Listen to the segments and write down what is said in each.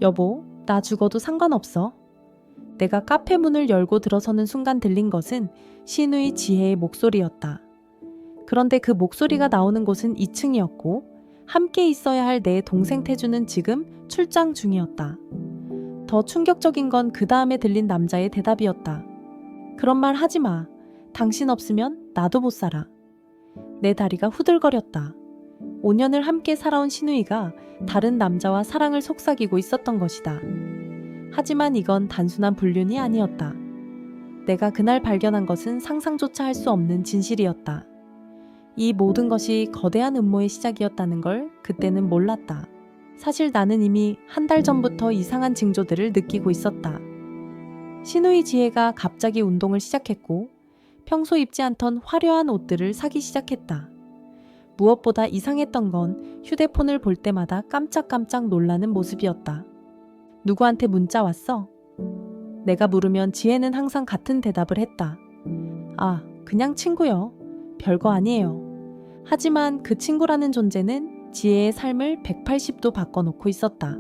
여보, 나 죽어도 상관없어. 내가 카페 문을 열고 들어서는 순간 들린 것은 신우이 지혜의 목소리였다. 그런데 그 목소리가 나오는 곳은 2층이었고 함께 있어야 할 내 동생 태주는 지금 출장 중이었다. 더 충격적인 건 그 다음에 들린 남자의 대답이었다. 그런 말 하지 마. 당신 없으면 나도 못 살아. 내 다리가 후들거렸다. 5년을 함께 살아온 신우이가 다른 남자와 사랑을 속삭이고 있었던 것이다. 하지만 이건 단순한 불륜이 아니었다. 내가 그날 발견한 것은 상상조차 할 수 없는 진실이었다. 이 모든 것이 거대한 음모의 시작이었다는 걸 그때는 몰랐다. 사실 나는 이미 한 달 전부터 이상한 징조들을 느끼고 있었다. 신우이 지혜가 갑자기 운동을 시작했고 평소 입지 않던 화려한 옷들을 사기 시작했다. 무엇보다 이상했던 건 휴대폰을 볼 때마다 깜짝깜짝 놀라는 모습이었다. 누구한테 문자 왔어? 내가 물으면 지혜는 항상 같은 대답을 했다. 아, 그냥 친구요. 별거 아니에요. 하지만 그 친구라는 존재는 지혜의 삶을 180도 바꿔놓고 있었다.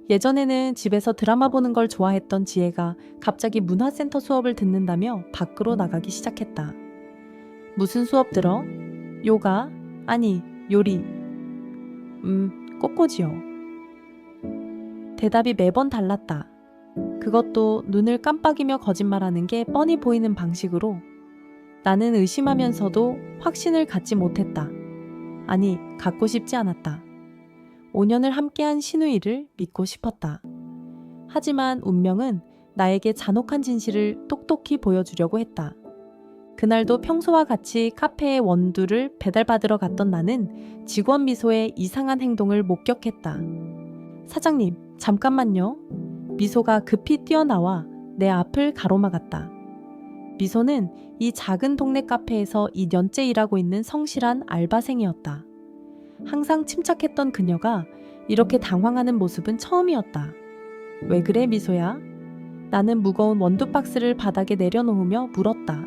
예전에는 집에서 드라마 보는 걸 좋아했던 지혜가 갑자기 문화센터 수업을 듣는다며 밖으로 나가기 시작했다. 무슨 수업 들어? 요가? 아니, 요리. 꽃꽂이요. 대답이 매번 달랐다. 그것도 눈을 깜빡이며 거짓말하는 게 뻔히 보이는 방식으로. 나는 의심하면서도 확신을 갖지 못했다. 아니, 갖고 싶지 않았다. 5년을 함께한 신우이를 믿고 싶었다. 하지만 운명은 나에게 잔혹한 진실을 똑똑히 보여주려고 했다. 그날도 평소와 같이 카페의 원두를 배달받으러 갔던 나는 직원 미소의 이상한 행동을 목격했다. 사장님, 잠깐만요. 미소가 급히 뛰어나와 내 앞을 가로막았다. 미소는 이 작은 동네 카페에서 2년째 일하고 있는 성실한 알바생이었다. 항상 침착했던 그녀가 이렇게 당황하는 모습은 처음이었다. 왜 그래, 미소야? 나는 무거운 원두 박스를 바닥에 내려놓으며 물었다.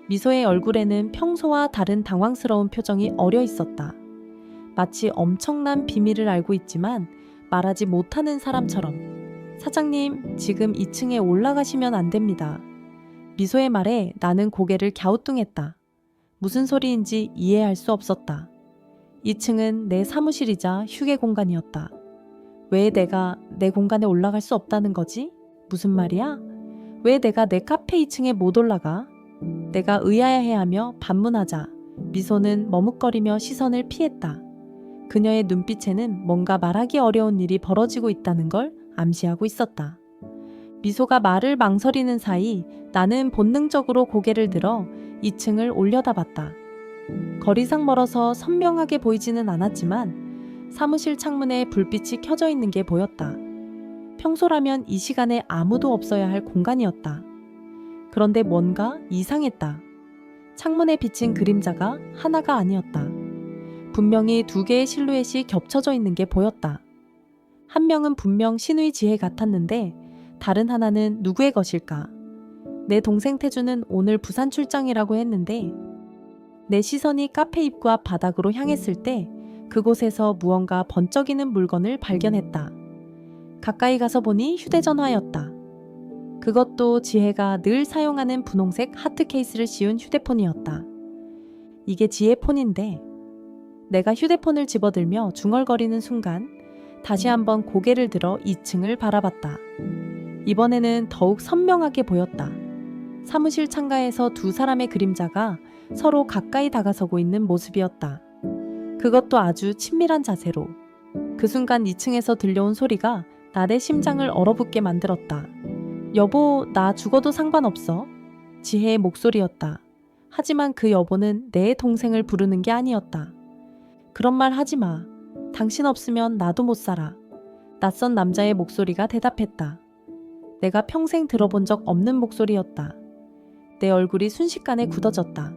미소의 얼굴에는 평소와 다른 당황스러운 표정이 어려 있었다. 마치 엄청난 비밀을 알고 있지만 말하지 못하는 사람처럼. 사장님, 지금 2층에 올라가시면 안 됩니다. 미소의 말에 나는 고개를 갸우뚱했다. 무슨 소리인지 이해할 수 없었다. 2층은 내 사무실이자 휴게 공간이었다. 왜 내가 내 공간에 올라갈 수 없다는 거지? 무슨 말이야? 왜 내가 내 카페 2층에 못 올라가? 내가 의아해하며 반문하자 미소는 머뭇거리며 시선을 피했다. 그녀의 눈빛에는 뭔가 말하기 어려운 일이 벌어지고 있다는 걸 암시하고 있었다. 미소가 말을 망설이는 사이 나는 본능적으로 고개를 들어 2층을 올려다봤다. 거리상 멀어서 선명하게 보이지는 않았지만 사무실 창문에 불빛이 켜져 있는 게 보였다. 평소라면 이 시간에 아무도 없어야 할 공간이었다. 그런데 뭔가 이상했다. 창문에 비친 그림자가 하나가 아니었다. 분명히 2개의 실루엣이 겹쳐져 있는 게 보였다. 한 명은 분명 신우이 지혜 같았는데 다른 하나는 누구의 것일까? 내 동생 태주는 오늘 부산 출장이라고 했는데 내 시선이 카페 입구 앞 바닥으로 향했을 때 그곳에서 무언가 번쩍이는 물건을 발견했다. 가까이 가서 보니 휴대전화였다. 그것도 지혜가 늘 사용하는 분홍색 하트 케이스를 씌운 휴대폰이었다. 이게 지혜 폰인데 내가 휴대폰을 집어들며 중얼거리는 순간 다시 한번 고개를 들어 2층을 바라봤다. 이번에는 더욱 선명하게 보였다. 사무실 창가에서 2 사람의 그림자가 서로 가까이 다가서고 있는 모습이었다. 그것도 아주 친밀한 자세로. 그 순간 2층에서 들려온 소리가 나의 심장을 얼어붙게 만들었다. 여보, 나 죽어도 상관없어. 지혜의 목소리였다. 하지만 그 여보는 내 동생을 부르는 게 아니었다. 그런 말 하지 마. 당신 없으면 나도 못 살아. 낯선 남자의 목소리가 대답했다. 내가 평생 들어본 적 없는 목소리였다. 내 얼굴이 순식간에 굳어졌다.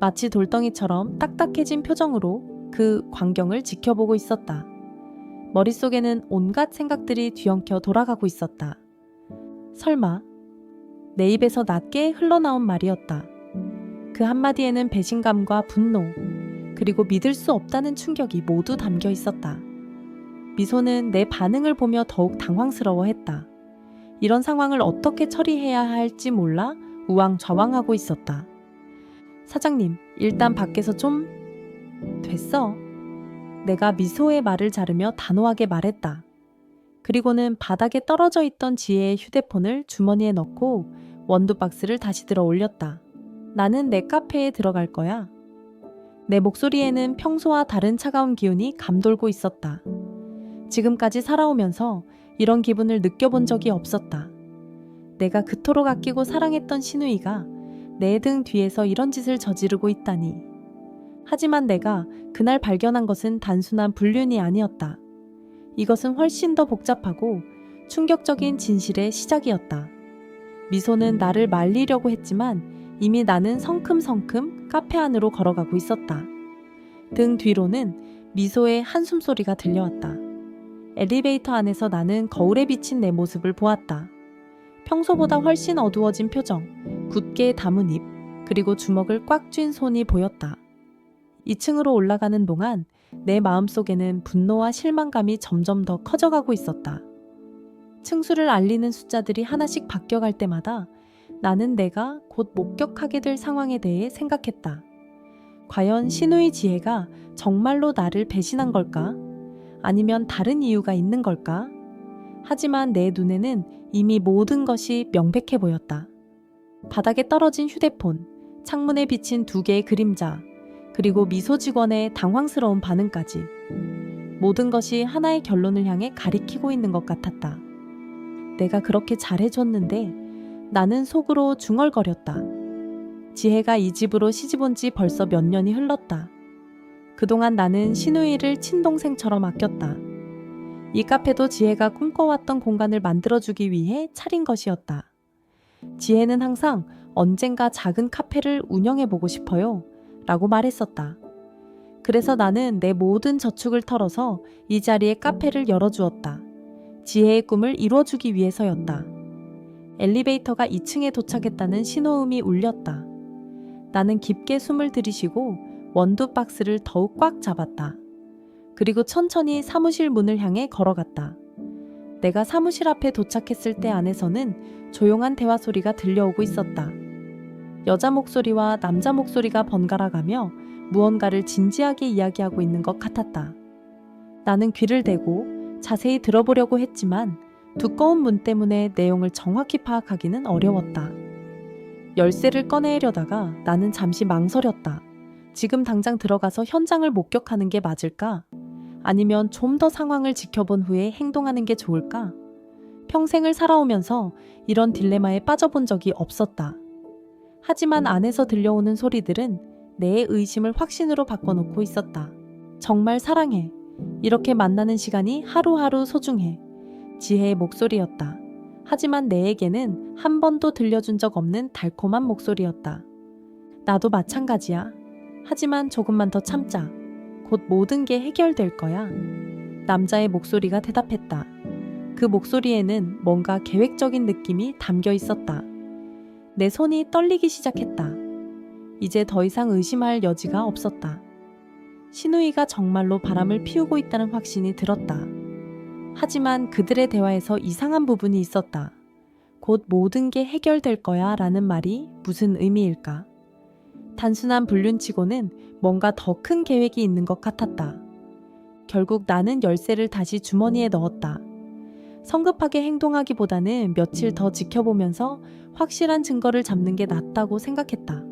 마치 돌덩이처럼 딱딱해진 표정으로 그 광경을 지켜보고 있었다. 머릿속에는 온갖 생각들이 뒤엉켜 돌아가고 있었다. 설마? 내 입에서 낮게 흘러나온 말이었다. 그 한마디에는 배신감과 분노, 그리고 믿을 수 없다는 충격이 모두 담겨 있었다. 미소는 내 반응을 보며 더욱 당황스러워했다. 이런 상황을 어떻게 처리해야 할지 몰라 우왕좌왕하고 있었다. 사장님, 일단 밖에서 좀... 됐어. 내가 미소의 말을 자르며 단호하게 말했다. 그리고는 바닥에 떨어져 있던 지혜의 휴대폰을 주머니에 넣고 원두박스를 다시 들어 올렸다. 나는 내 카페에 들어갈 거야. 내 목소리에는 평소와 다른 차가운 기운이 감돌고 있었다. 지금까지 살아오면서 이런 기분을 느껴본 적이 없었다. 내가 그토록 아끼고 사랑했던 신우이가 내 등 뒤에서 이런 짓을 저지르고 있다니. 하지만 내가 그날 발견한 것은 단순한 불륜이 아니었다. 이것은 훨씬 더 복잡하고 충격적인 진실의 시작이었다. 미소는 나를 말리려고 했지만 이미 나는 성큼성큼 카페 안으로 걸어가고 있었다. 등 뒤로는 미소의 한숨 소리가 들려왔다. 엘리베이터 안에서 나는 거울에 비친 내 모습을 보았다. 평소보다 훨씬 어두워진 표정, 굳게 담은 입, 그리고 주먹을 꽉 쥔 손이 보였다. 2층으로 올라가는 동안 내 마음속에는 분노와 실망감이 점점 더 커져가고 있었다. 층수를 알리는 숫자들이 하나씩 바뀌어갈 때마다 나는 내가 곧 목격하게 될 상황에 대해 생각했다. 과연 신우이 지혜가 정말로 나를 배신한 걸까? 아니면 다른 이유가 있는 걸까? 하지만 내 눈에는 이미 모든 것이 명백해 보였다. 바닥에 떨어진 휴대폰, 창문에 비친 2개의 그림자, 그리고 미소 직원의 당황스러운 반응까지. 모든 것이 하나의 결론을 향해 가리키고 있는 것 같았다. 내가 그렇게 잘해줬는데 나는 속으로 중얼거렸다. 지혜가 이 집으로 시집온 지 벌써 몇 년이 흘렀다. 그동안 나는 신우이를 친동생처럼 아꼈다. 이 카페도 지혜가 꿈꿔왔던 공간을 만들어주기 위해 차린 것이었다. 지혜는 항상 언젠가 작은 카페를 운영해보고 싶어요 라고 말했었다. 그래서 나는 내 모든 저축을 털어서 이 자리에 카페를 열어주었다. 지혜의 꿈을 이루어주기 위해서였다. 엘리베이터가 2층에 도착했다는 신호음이 울렸다. 나는 깊게 숨을 들이쉬고 원두 박스를 더욱 꽉 잡았다. 그리고 천천히 사무실 문을 향해 걸어갔다. 내가 사무실 앞에 도착했을 때 안에서는 조용한 대화 소리가 들려오고 있었다. 여자 목소리와 남자 목소리가 번갈아가며 무언가를 진지하게 이야기하고 있는 것 같았다. 나는 귀를 대고 자세히 들어보려고 했지만 두꺼운 문 때문에 내용을 정확히 파악하기는 어려웠다. 열쇠를 꺼내려다가 나는 잠시 망설였다. 지금 당장 들어가서 현장을 목격하는 게 맞을까? 아니면 좀 더 상황을 지켜본 후에 행동하는 게 좋을까? 평생을 살아오면서 이런 딜레마에 빠져본 적이 없었다. 하지만 안에서 들려오는 소리들은 내 의심을 확신으로 바꿔놓고 있었다. 정말 사랑해. 이렇게 만나는 시간이 하루하루 소중해. 지혜의 목소리였다. 하지만 내에게는 한 번도 들려준 적 없는 달콤한 목소리였다. 나도 마찬가지야. 하지만 조금만 더 참자. 곧 모든 게 해결될 거야. 남자의 목소리가 대답했다. 그 목소리에는 뭔가 계획적인 느낌이 담겨 있었다. 내 손이 떨리기 시작했다. 이제 더 이상 의심할 여지가 없었다. 신우이가 정말로 바람을 피우고 있다는 확신이 들었다. 하지만 그들의 대화에서 이상한 부분이 있었다. 곧 모든 게 해결될 거야 라는 말이 무슨 의미일까? 단순한 불륜치고는 뭔가 더 큰 계획이 있는 것 같았다. 결국 나는 열쇠를 다시 주머니에 넣었다. 성급하게 행동하기보다는 며칠 더 지켜보면서 확실한 증거를 잡는 게 낫다고 생각했다.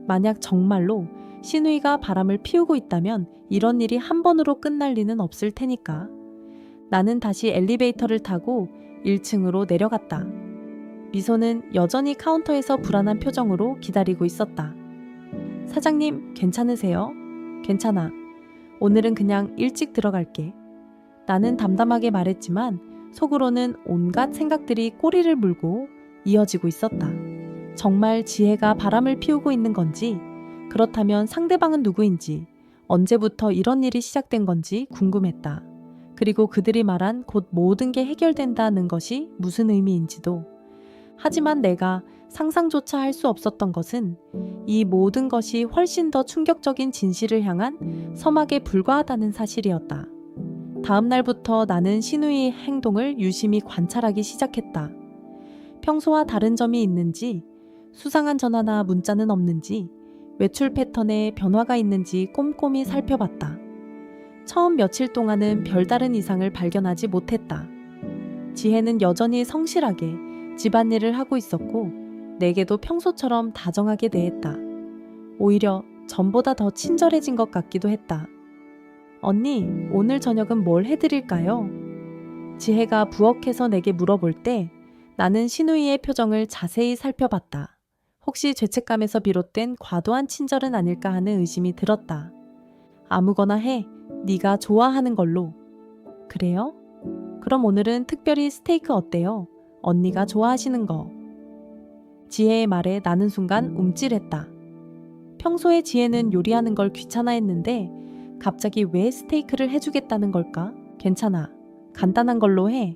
만약 정말로 신우이가 바람을 피우고 있다면 이런 일이 한 번으로 끝날 리는 없을 테니까. 나는 다시 엘리베이터를 타고 1층으로 내려갔다. 미소는 여전히 카운터에서 불안한 표정으로 기다리고 있었다. 사장님, 괜찮으세요? 괜찮아. 오늘은 그냥 일찍 들어갈게. 나는 담담하게 말했지만 속으로는 온갖 생각들이 꼬리를 물고 이어지고 있었다. 정말 지혜가 바람을 피우고 있는 건지, 그렇다면 상대방은 누구인지, 언제부터 이런 일이 시작된 건지 궁금했다. 그리고 그들이 말한 곧 모든 게 해결된다는 것이 무슨 의미인지도. 하지만 내가 상상조차 할 수 없었던 것은 이 모든 것이 훨씬 더 충격적인 진실을 향한 서막에 불과하다는 사실이었다. 다음 날부터 나는 신우이의 행동을 유심히 관찰하기 시작했다. 평소와 다른 점이 있는지, 수상한 전화나 문자는 없는지, 외출 패턴에 변화가 있는지 꼼꼼히 살펴봤다. 처음 며칠 동안은 별다른 이상을 발견하지 못했다. 지혜는 여전히 성실하게 집안일을 하고 있었고 내게도 평소처럼 다정하게 대했다. 오히려 전보다 더 친절해진 것 같기도 했다. 언니, 오늘 저녁은 뭘 해드릴까요? 지혜가 부엌에서 내게 물어볼 때 나는 신우이의 표정을 자세히 살펴봤다. 혹시 죄책감에서 비롯된 과도한 친절은 아닐까 하는 의심이 들었다. 아무거나 해. 네가 좋아하는 걸로. 그래요? 그럼 오늘은 특별히 스테이크 어때요? 언니가 좋아하시는 거. 지혜의 말에 나는 순간 움찔했다. 평소에 지혜는 요리하는 걸 귀찮아했는데 갑자기 왜 스테이크를 해주겠다는 걸까? 괜찮아. 간단한 걸로 해.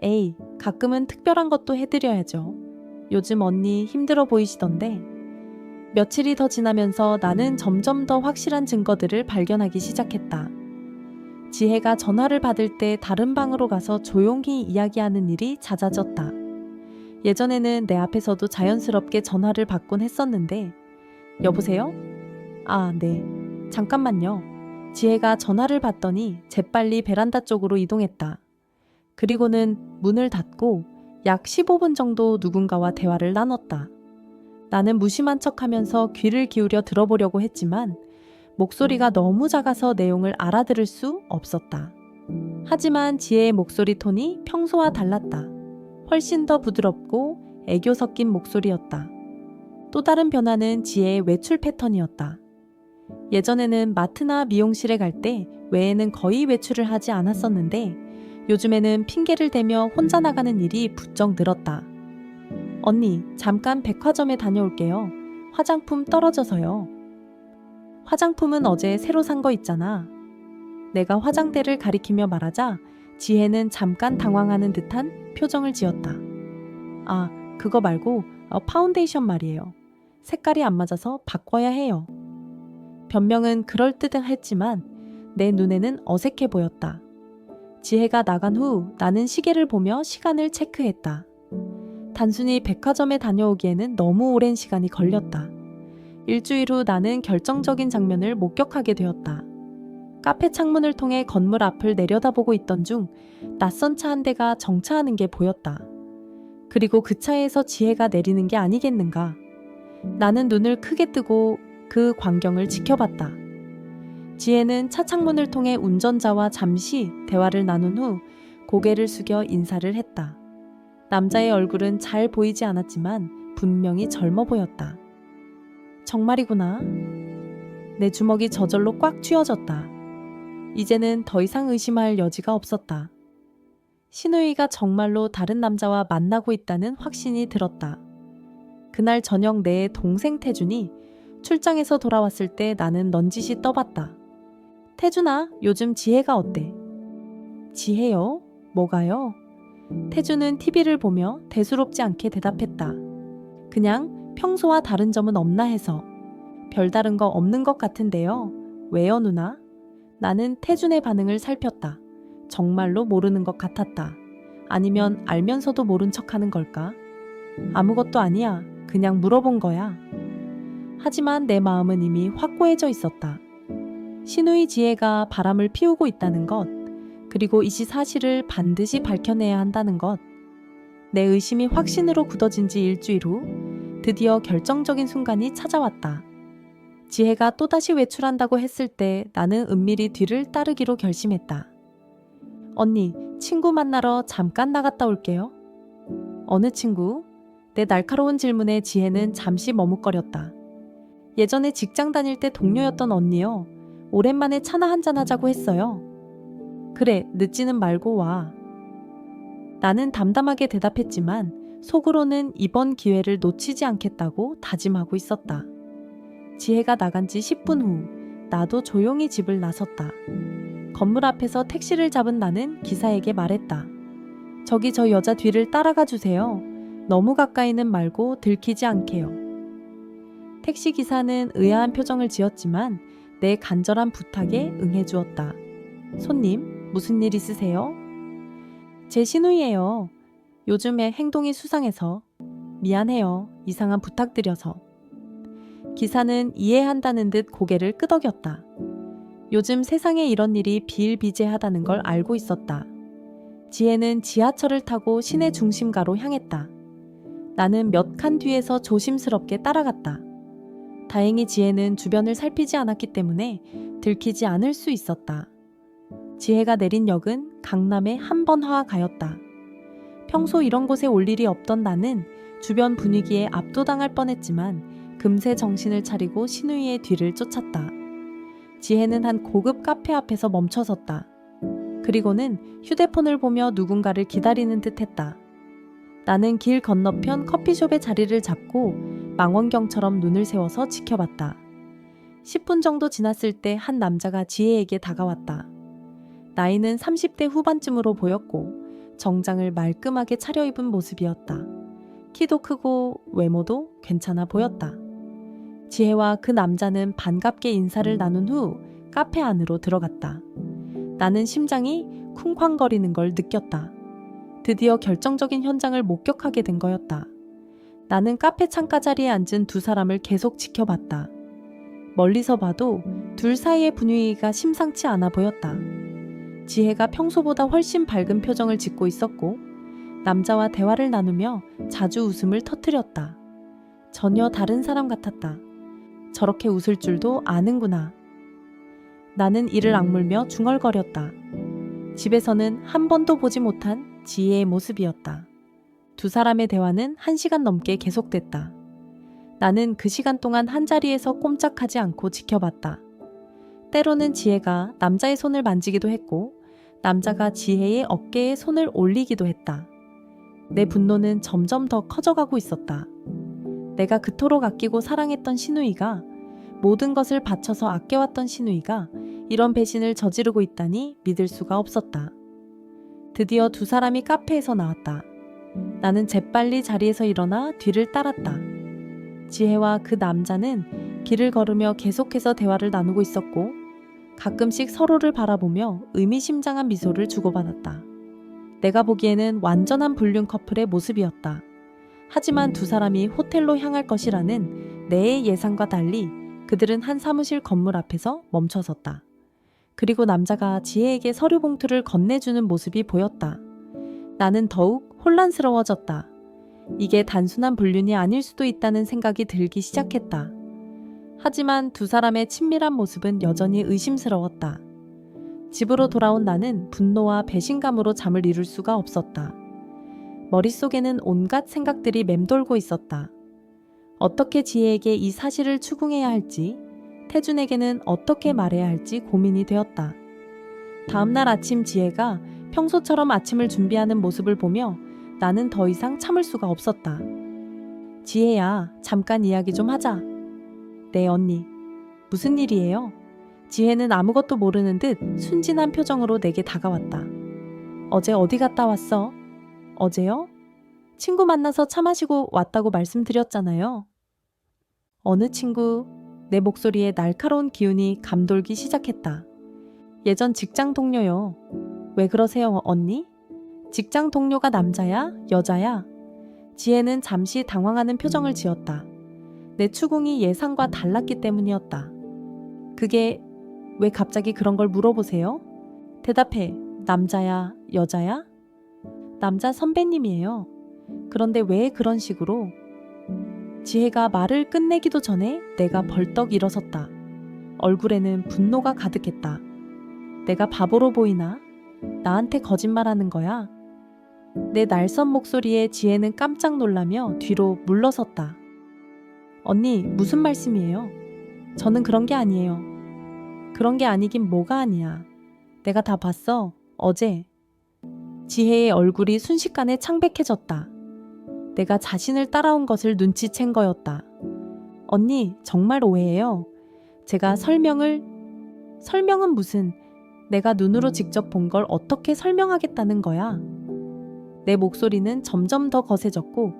에이, 가끔은 특별한 것도 해드려야죠. 요즘 언니 힘들어 보이시던데. 며칠이 더 지나면서 나는 점점 더 확실한 증거들을 발견하기 시작했다. 지혜가 전화를 받을 때 다른 방으로 가서 조용히 이야기하는 일이 잦아졌다. 예전에는 내 앞에서도 자연스럽게 전화를 받곤 했었는데, 여보세요? 아, 네. 잠깐만요. 지혜가 전화를 받더니 재빨리 베란다 쪽으로 이동했다. 그리고는 문을 닫고 약 15분 정도 누군가와 대화를 나눴다. 나는 무심한 척하면서 귀를 기울여 들어보려고 했지만 목소리가 너무 작아서 내용을 알아들을 수 없었다. 하지만 지혜의 목소리 톤이 평소와 달랐다. 훨씬 더 부드럽고 애교 섞인 목소리였다. 또 다른 변화는 지혜의 외출 패턴이었다. 예전에는 마트나 미용실에 갈 때 외에는 거의 외출을 하지 않았었는데 요즘에는 핑계를 대며 혼자 나가는 일이 부쩍 늘었다. 언니, 잠깐 백화점에 다녀올게요. 화장품 떨어져서요. 화장품은 어제 새로 산 거 있잖아. 내가 화장대를 가리키며 말하자 지혜는 잠깐 당황하는 듯한 표정을 지었다. 아, 그거 말고 파운데이션 말이에요. 색깔이 안 맞아서 바꿔야 해요. 변명은 그럴듯했지만 내 눈에는 어색해 보였다. 지혜가 나간 후 나는 시계를 보며 시간을 체크했다. 단순히 백화점에 다녀오기에는 너무 오랜 시간이 걸렸다. 일주일 후 나는 결정적인 장면을 목격하게 되었다. 카페 창문을 통해 건물 앞을 내려다보고 있던 중 낯선 차 한 대가 정차하는 게 보였다. 그리고 그 차에서 지혜가 내리는 게 아니겠는가. 나는 눈을 크게 뜨고 그 광경을 지켜봤다. 지혜는 차 창문을 통해 운전자와 잠시 대화를 나눈 후 고개를 숙여 인사를 했다. 남자의 얼굴은 잘 보이지 않았지만 분명히 젊어 보였다. 정말이구나. 내 주먹이 저절로 꽉 쥐어졌다. 이제는 더 이상 의심할 여지가 없었다. 신우이가 정말로 다른 남자와 만나고 있다는 확신이 들었다. 그날 저녁 내 동생 태준이 출장에서 돌아왔을 때 나는 넌지시 떠봤다. 태준아, 요즘 지혜가 어때? 지혜요? 뭐가요? 태준은 TV를 보며 대수롭지 않게 대답했다. 그냥 평소와 다른 점은 없나 해서. 별다른 거 없는 것 같은데요. 왜요, 누나? 나는 태준의 반응을 살폈다. 정말로 모르는 것 같았다. 아니면 알면서도 모른 척하는 걸까? 아무것도 아니야. 그냥 물어본 거야. 하지만 내 마음은 이미 확고해져 있었다. 신우이 지혜가 바람을 피우고 있다는 것, 그리고 이 사실을 반드시 밝혀내야 한다는 것. 내 의심이 확신으로 굳어진 지 일주일 후 드디어 결정적인 순간이 찾아왔다. 지혜가 또다시 외출한다고 했을 때 나는 은밀히 뒤를 따르기로 결심했다. 언니, 친구 만나러 잠깐 나갔다 올게요. 어느 친구? 내 날카로운 질문에 지혜는 잠시 머뭇거렸다. 예전에 직장 다닐 때 동료였던 언니요. 오랜만에 차나 한잔 하자고 했어요. 그래, 늦지는 말고 와. 나는 담담하게 대답했지만 속으로는 이번 기회를 놓치지 않겠다고 다짐하고 있었다. 지혜가 나간 지 10분 후 나도 조용히 집을 나섰다. 건물 앞에서 택시를 잡은 나는 기사에게 말했다. 저기 저 여자 뒤를 따라가 주세요. 너무 가까이는 말고 들키지 않게요. 택시 기사는 의아한 표정을 지었지만 내 간절한 부탁에 응해주었다. 손님, 무슨 일 있으세요? 제 시누이예요. 요즘에 행동이 수상해서. 미안해요. 이상한 부탁드려서. 기사는 이해한다는 듯 고개를 끄덕였다. 요즘 세상에 이런 일이 비일비재하다는 걸 알고 있었다. 지혜는 지하철을 타고 시내 중심가로 향했다. 나는 몇 칸 뒤에서 조심스럽게 따라갔다. 다행히 지혜는 주변을 살피지 않았기 때문에 들키지 않을 수 있었다. 지혜가 내린 역은 강남의 한번화가였다. 평소 이런 곳에 올 일이 없던 나는 주변 분위기에 압도당할 뻔했지만 금세 정신을 차리고 시누이의 뒤를 쫓았다. 지혜는 한 고급 카페 앞에서 멈춰섰다. 그리고는 휴대폰을 보며 누군가를 기다리는 듯했다. 나는 길 건너편 커피숍의 자리를 잡고 망원경처럼 눈을 세워서 지켜봤다. 10분 정도 지났을 때 한 남자가 지혜에게 다가왔다. 나이는 30대 후반쯤으로 보였고 정장을 말끔하게 차려입은 모습이었다. 키도 크고 외모도 괜찮아 보였다. 지혜와 그 남자는 반갑게 인사를 나눈 후 카페 안으로 들어갔다. 나는 심장이 쿵쾅거리는 걸 느꼈다. 드디어 결정적인 현장을 목격하게 된 거였다. 나는 카페 창가 자리에 앉은 두 사람을 계속 지켜봤다. 멀리서 봐도 둘 사이의 분위기가 심상치 않아 보였다. 지혜가 평소보다 훨씬 밝은 표정을 짓고 있었고 남자와 대화를 나누며 자주 웃음을 터뜨렸다. 전혀 다른 사람 같았다. 저렇게 웃을 줄도 아는구나. 나는 이를 악물며 중얼거렸다. 집에서는 한 번도 보지 못한 지혜의 모습이었다. 두 사람의 대화는 1시간 넘게 계속됐다. 나는 그 시간 동안 한자리에서 꼼짝하지 않고 지켜봤다. 때로는 지혜가 남자의 손을 만지기도 했고 남자가 지혜의 어깨에 손을 올리기도 했다. 내 분노는 점점 더 커져가고 있었다. 내가 그토록 아끼고 사랑했던 시누이가, 모든 것을 바쳐서 아껴왔던 시누이가 이런 배신을 저지르고 있다니 믿을 수가 없었다. 드디어 두 사람이 카페에서 나왔다. 나는 재빨리 자리에서 일어나 뒤를 따랐다. 지혜와 그 남자는 길을 걸으며 계속해서 대화를 나누고 있었고 가끔씩 서로를 바라보며 의미심장한 미소를 주고받았다. 내가 보기에는 완전한 불륜 커플의 모습이었다. 하지만 두 사람이 호텔로 향할 것이라는 내 예상과 달리 그들은 한 사무실 건물 앞에서 멈춰섰다. 그리고 남자가 지혜에게 서류 봉투를 건네주는 모습이 보였다. 나는 더욱 혼란스러워졌다. 이게 단순한 불륜이 아닐 수도 있다는 생각이 들기 시작했다. 하지만 두 사람의 친밀한 모습은 여전히 의심스러웠다. 집으로 돌아온 나는 분노와 배신감으로 잠을 이룰 수가 없었다. 머릿속에는 온갖 생각들이 맴돌고 있었다. 어떻게 지혜에게 이 사실을 추궁해야 할지, 태준에게는 어떻게 말해야 할지 고민이 되었다. 다음날 아침 지혜가 평소처럼 아침을 준비하는 모습을 보며 나는 더 이상 참을 수가 없었다. 지혜야, 잠깐 이야기 좀 하자. 네, 언니. 무슨 일이에요? 지혜는 아무것도 모르는 듯 순진한 표정으로 내게 다가왔다. 어제 어디 갔다 왔어? 어제요? 친구 만나서 차 마시고 왔다고 말씀드렸잖아요. 어느 친구? 내 목소리에 날카로운 기운이 감돌기 시작했다. 예전 직장 동료요. 왜 그러세요, 언니? 직장 동료가 남자야? 여자야? 지혜는 잠시 당황하는 표정을 지었다. 내 추궁이 예상과 달랐기 때문이었다. 그게 왜 갑자기 그런 걸 물어보세요? 대답해. 남자야? 여자야? 남자 선배님이에요. 그런데 왜 그런 식으로? 지혜가 말을 끝내기도 전에 내가 벌떡 일어섰다. 얼굴에는 분노가 가득했다. 내가 바보로 보이나? 나한테 거짓말하는 거야? 내 날선 목소리에 지혜는 깜짝 놀라며 뒤로 물러섰다. 언니, 무슨 말씀이에요? 저는 그런 게 아니에요. 그런 게 아니긴 뭐가 아니야. 내가 다 봤어. 어제. 지혜의 얼굴이 순식간에 창백해졌다. 내가 자신을 따라온 것을 눈치챈 거였다. 언니, 정말 오해해요. 제가 설명은 무슨, 내가 눈으로 직접 본 걸 어떻게 설명하겠다는 거야? 내 목소리는 점점 더 거세졌고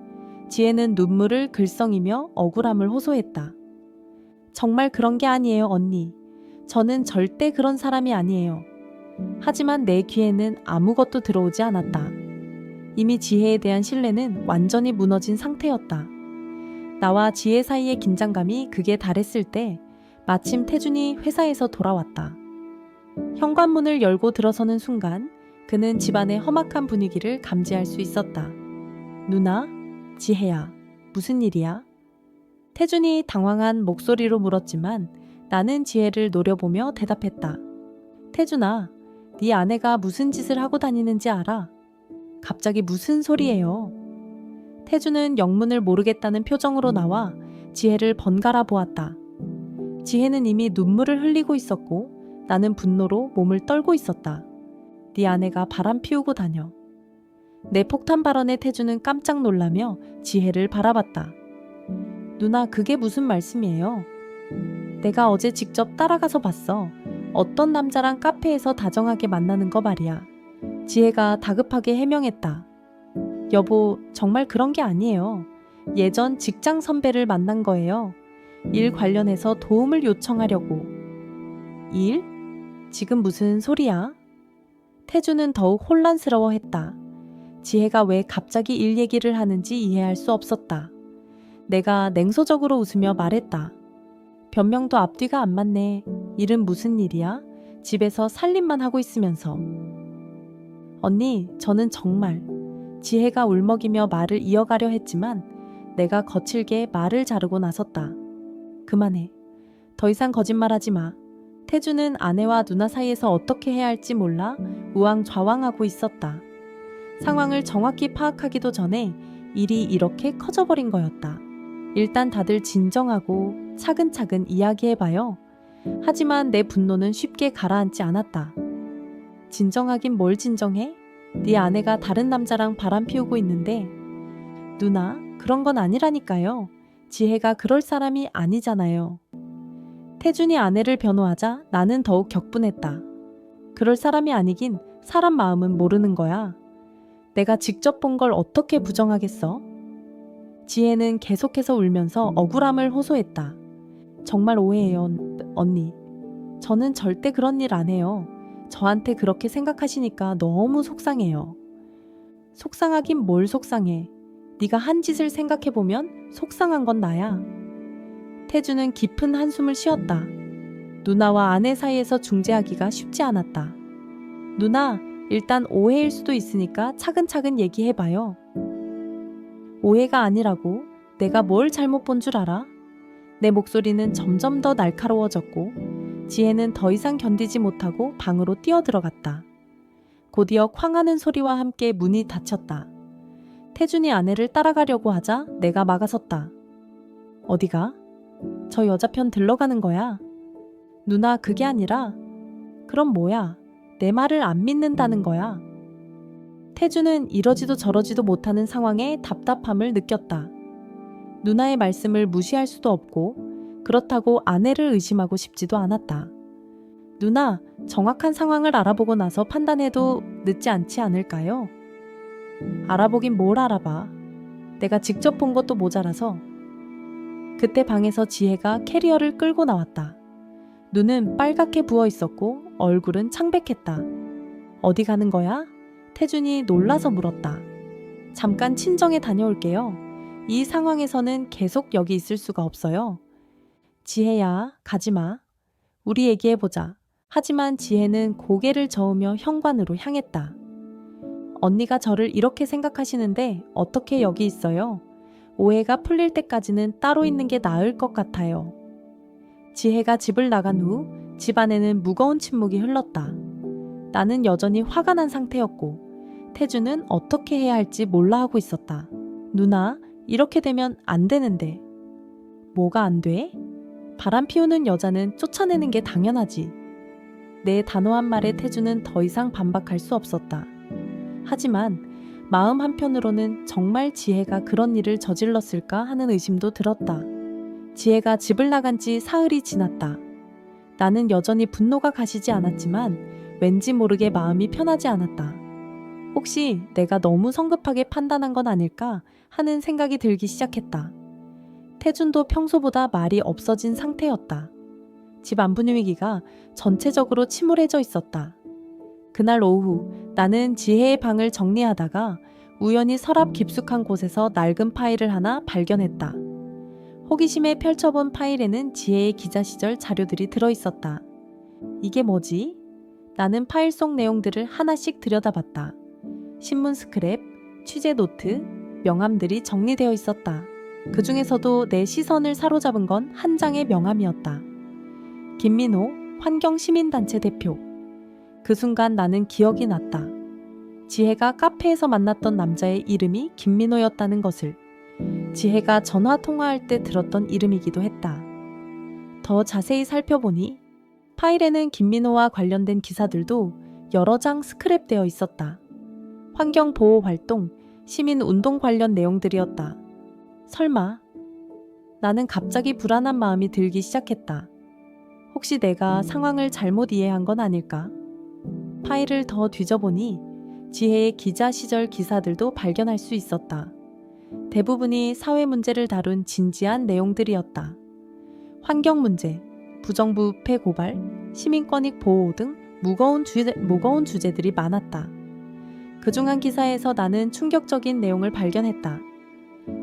지혜는 눈물을 글썽이며 억울함을 호소했다. 정말 그런 게 아니에요, 언니. 저는 절대 그런 사람이 아니에요. 하지만 내 귀에는 아무것도 들어오지 않았다. 이미 지혜에 대한 신뢰는 완전히 무너진 상태였다. 나와 지혜 사이의 긴장감이 극에 달했을 때 마침 태준이 회사에서 돌아왔다. 현관문을 열고 들어서는 순간 그는 집안의 험악한 분위기를 감지할 수 있었다. 누나, 지혜야, 무슨 일이야? 태준이 당황한 목소리로 물었지만 나는 지혜를 노려보며 대답했다. 태준아, 네 아내가 무슨 짓을 하고 다니는지 알아? 갑자기 무슨 소리예요? 태준은 영문을 모르겠다는 표정으로 나와 지혜를 번갈아 보았다. 지혜는 이미 눈물을 흘리고 있었고 나는 분노로 몸을 떨고 있었다. 네 아내가 바람 피우고 다녀. 내 폭탄 발언에 태준은 깜짝 놀라며 지혜를 바라봤다. 누나, 그게 무슨 말씀이에요? 내가 어제 직접 따라가서 봤어. 어떤 남자랑 카페에서 다정하게 만나는 거 말이야. 지혜가 다급하게 해명했다. 여보, 정말 그런 게 아니에요. 예전 직장 선배를 만난 거예요. 일 관련해서 도움을 요청하려고. 일? 지금 무슨 소리야? 태준은 더욱 혼란스러워했다. 지혜가 왜 갑자기 일 얘기를 하는지 이해할 수 없었다. 내가 냉소적으로 웃으며 말했다. 변명도 앞뒤가 안 맞네. 일은 무슨 일이야? 집에서 살림만 하고 있으면서. 언니, 저는 정말. 지혜가 울먹이며 말을 이어가려 했지만 내가 거칠게 말을 자르고 나섰다. 그만해. 더 이상 거짓말하지 마. 태주는 아내와 누나 사이에서 어떻게 해야 할지 몰라 우왕좌왕하고 있었다. 상황을 정확히 파악하기도 전에 일이 이렇게 커져버린 거였다. 일단 다들 진정하고 차근차근 이야기해봐요. 하지만 내 분노는 쉽게 가라앉지 않았다. 진정하긴 뭘 진정해? 네 아내가 다른 남자랑 바람 피우고 있는데. 누나, 그런 건 아니라니까요. 지혜가 그럴 사람이 아니잖아요. 태준이 아내를 변호하자 나는 더욱 격분했다. 그럴 사람이 아니긴 사람 마음은 모르는 거야. 내가 직접 본 걸 어떻게 부정하겠어? 지혜는 계속해서 울면서 억울함을 호소했다. 정말 오해해요, 언니. 저는 절대 그런 일 안 해요. 저한테 그렇게 생각하시니까 너무 속상해요. 속상하긴 뭘 속상해. 네가 한 짓을 생각해보면 속상한 건 나야. 태주는 깊은 한숨을 쉬었다. 누나와 아내 사이에서 중재하기가 쉽지 않았다. 누나, 일단 오해일 수도 있으니까 차근차근 얘기해봐요. 오해가 아니라고? 내가 뭘 잘못 본 줄 알아? 내 목소리는 점점 더 날카로워졌고 지혜는 더 이상 견디지 못하고 방으로 뛰어들어갔다. 곧이어 쾅하는 소리와 함께 문이 닫혔다. 태준이 아내를 따라가려고 하자 내가 막아섰다. 어디가? 저 여자 편 들러가는 거야. 누나, 그게 아니라. 그럼 뭐야? 내 말을 안 믿는다는 거야. 태준은 이러지도 저러지도 못하는 상황에 답답함을 느꼈다. 누나의 말씀을 무시할 수도 없고 그렇다고 아내를 의심하고 싶지도 않았다. 누나, 정확한 상황을 알아보고 나서 판단해도 늦지 않지 않을까요? 알아보긴 뭘 알아봐. 내가 직접 본 것도 모자라서. 그때 방에서 지혜가 캐리어를 끌고 나왔다. 눈은 빨갛게 부어 있었고 얼굴은 창백했다. 어디 가는 거야? 태준이 놀라서 물었다. 잠깐 친정에 다녀올게요. 이 상황에서는 계속 여기 있을 수가 없어요. 지혜야, 가지마. 우리 얘기해보자. 하지만 지혜는 고개를 저으며 현관으로 향했다. 언니가 저를 이렇게 생각하시는데 어떻게 여기 있어요? 오해가 풀릴 때까지는 따로 있는 게 나을 것 같아요. 지혜가 집을 나간 후 집안에는 무거운 침묵이 흘렀다. 나는 여전히 화가 난 상태였고 태주는 어떻게 해야 할지 몰라 하고 있었다. 누나, 이렇게 되면 안 되는데. 뭐가 안 돼? 바람 피우는 여자는 쫓아내는 게 당연하지. 내 단호한 말에 태주는 더 이상 반박할 수 없었다. 하지만 마음 한편으로는 정말 지혜가 그런 일을 저질렀을까 하는 의심도 들었다. 지혜가 집을 나간 지 사흘이 지났다. 나는 여전히 분노가 가시지 않았지만 왠지 모르게 마음이 편하지 않았다. 혹시 내가 너무 성급하게 판단한 건 아닐까 하는 생각이 들기 시작했다. 태준도 평소보다 말이 없어진 상태였다. 집 안 분위기가 전체적으로 침울해져 있었다. 그날 오후 나는 지혜의 방을 정리하다가 우연히 서랍 깊숙한 곳에서 낡은 파일을 하나 발견했다. 호기심에 펼쳐본 파일에는 지혜의 기자 시절 자료들이 들어있었다. 이게 뭐지? 나는 파일 속 내용들을 하나씩 들여다봤다. 신문 스크랩, 취재 노트, 명함들이 정리되어 있었다. 그 중에서도 내 시선을 사로잡은 건 한 장의 명함이었다. 김민호 환경시민단체 대표. 그 순간 나는 기억이 났다. 지혜가 카페에서 만났던 남자의 이름이 김민호였다는 것을. 지혜가 전화 통화할 때 들었던 이름이기도 했다. 더 자세히 살펴보니 파일에는 김민호와 관련된 기사들도 여러 장 스크랩되어 있었다. 환경보호활동, 시민운동 관련 내용들이었다. 설마. 나는 갑자기 불안한 마음이 들기 시작했다. 혹시 내가 상황을 잘못 이해한 건 아닐까? 파일을 더 뒤져보니 지혜의 기자 시절 기사들도 발견할 수 있었다. 대부분이 사회 문제를 다룬 진지한 내용들이었다. 환경 문제, 부정부패 고발, 시민권익 보호 등 무거운 주제들이 많았다. 그중 한 기사에서 나는 충격적인 내용을 발견했다.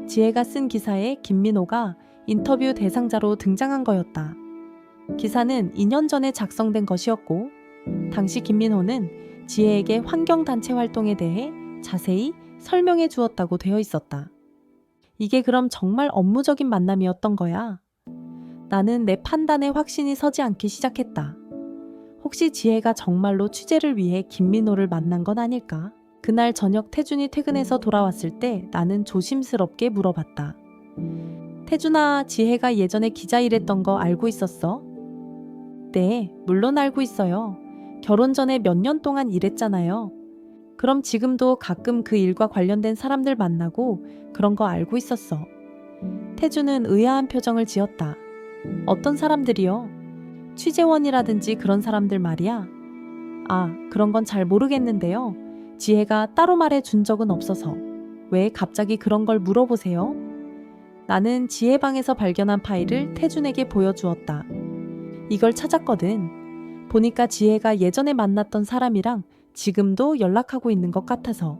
지혜가 쓴 기사에 김민호가 인터뷰 대상자로 등장한 거였다. 기사는 2년 전에 작성된 것이었고, 당시 김민호는 지혜에게 환경단체 활동에 대해 자세히 설명해 주었다고 되어 있었다. 이게 그럼 정말 업무적인 만남이었던 거야? 나는 내 판단에 확신이 서지 않기 시작했다. 혹시 지혜가 정말로 취재를 위해 김민호를 만난 건 아닐까? 그날 저녁 태준이 퇴근해서 돌아왔을 때 나는 조심스럽게 물어봤다. 태준아, 지혜가 예전에 기자 일했던 거 알고 있었어? 네, 물론 알고 있어요. 결혼 전에 몇 년 동안 일했잖아요. 그럼 지금도 가끔 그 일과 관련된 사람들 만나고 그런 거 알고 있었어. 태준은 의아한 표정을 지었다. 어떤 사람들이요? 취재원이라든지 그런 사람들 말이야. 아, 그런 건 잘 모르겠는데요. 지혜가 따로 말해 준 적은 없어서. 왜 갑자기 그런 걸 물어보세요? 나는 지혜 방에서 발견한 파일을 태준에게 보여주었다. 이걸 찾았거든. 보니까 지혜가 예전에 만났던 사람이랑 지금도 연락하고 있는 것 같아서.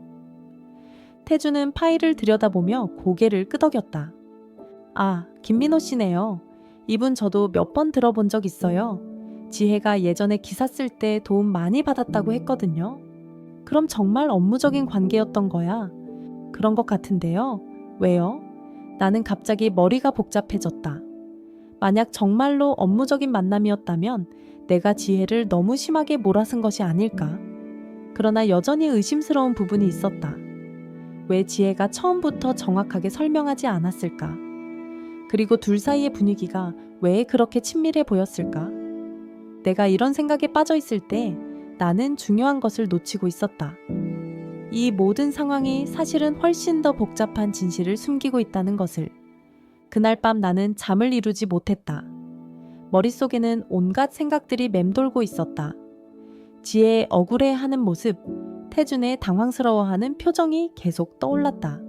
태준은 파일을 들여다보며 고개를 끄덕였다. 아, 김민호 씨네요. 이분 저도 몇 번 들어본 적 있어요. 지혜가 예전에 기사 쓸 때 도움 많이 받았다고 했거든요. 그럼 정말 업무적인 관계였던 거야. 그런 것 같은데요. 왜요? 나는 갑자기 머리가 복잡해졌다. 만약 정말로 업무적인 만남이었다면 내가 지혜를 너무 심하게 몰아쓴 것이 아닐까? 그러나 여전히 의심스러운 부분이 있었다. 왜 지혜가 처음부터 정확하게 설명하지 않았을까? 그리고 둘 사이의 분위기가 왜 그렇게 친밀해 보였을까? 내가 이런 생각에 빠져 있을 때 나는 중요한 것을 놓치고 있었다. 이 모든 상황이 사실은 훨씬 더 복잡한 진실을 숨기고 있다는 것을. 그날 밤 나는 잠을 이루지 못했다. 머릿속에는 온갖 생각들이 맴돌고 있었다. 지혜의 억울해하는 모습, 태준의 당황스러워하는 표정이 계속 떠올랐다.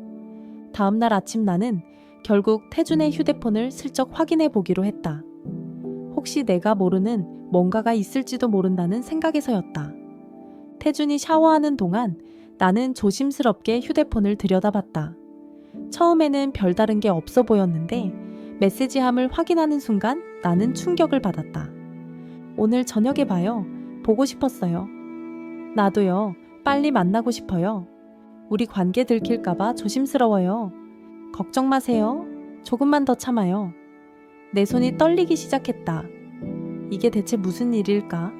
다음날 아침 나는 결국 태준의 휴대폰을 슬쩍 확인해 보기로 했다. 혹시 내가 모르는 뭔가가 있을지도 모른다는 생각에서였다. 태준이 샤워하는 동안 나는 조심스럽게 휴대폰을 들여다봤다. 처음에는 별다른 게 없어 보였는데 메시지함을 확인하는 순간 나는 충격을 받았다. 오늘 저녁에 봐요. 보고 싶었어요. 나도요. 빨리 만나고 싶어요. 우리 관계 들킬까봐 조심스러워요. 걱정 마세요. 조금만 더 참아요. 내 손이 떨리기 시작했다. 이게 대체 무슨 일일까?